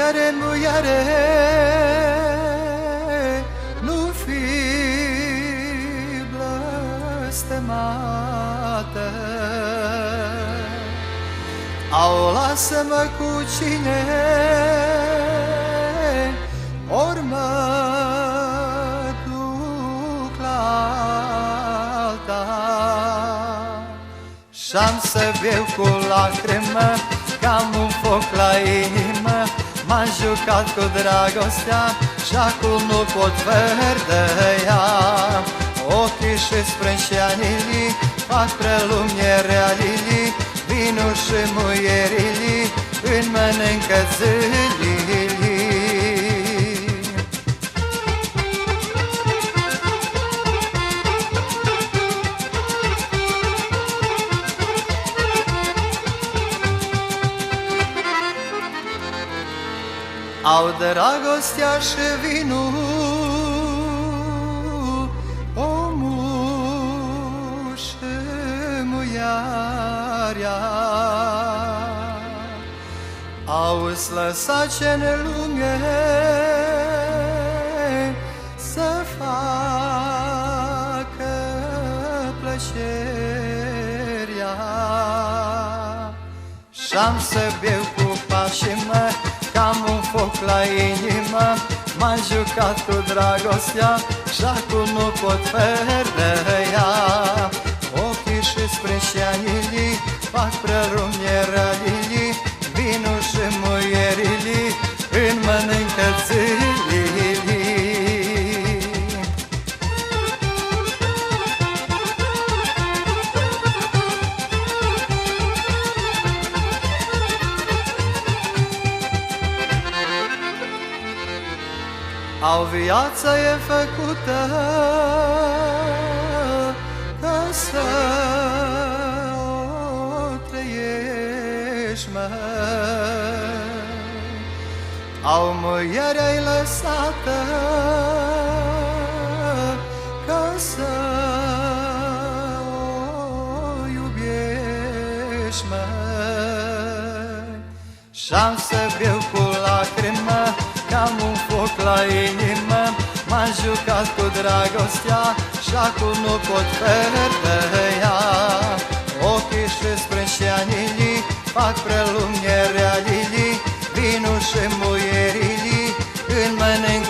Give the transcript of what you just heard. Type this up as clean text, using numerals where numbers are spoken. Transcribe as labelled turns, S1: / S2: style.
S1: Muiere, muiere, nu fi blestemată. Au, lasă-mă cu cine, ori mă duc la alta. Și-am să beau cu lacrimă, că am un foc la inimă. M-am jucat cu dragostea și acum nu pot verdăia. Ochii și sprânșeanilii fac prelumie realilii, vinul și muierilii îmi mănâncă zililii. Au dragostea și vinul, omul și muiarea. Au-ți lăsat ce-n lume să facă plăcerea. Și-am să beau cu pașii mă, că am un foc la inimă. M-am jucat cu dragostea și acum nu pot verdăia. Ochii și sprânșeanilii fac prelumie realilii, vinul și muierilii îmi mănâncă zililii. Au, viața e făcută ca să o trăiești, măi. Au, muierea-i lăsată ca să o iubești, măi. Și-am să beau cu lacrimă, că am un foc la inimă. M-am jucat cu dragostea și acum nu pot verdăia. Ochii și sprânșeanilii fac prelumie realilii, vinul și muierilii îmi mănânc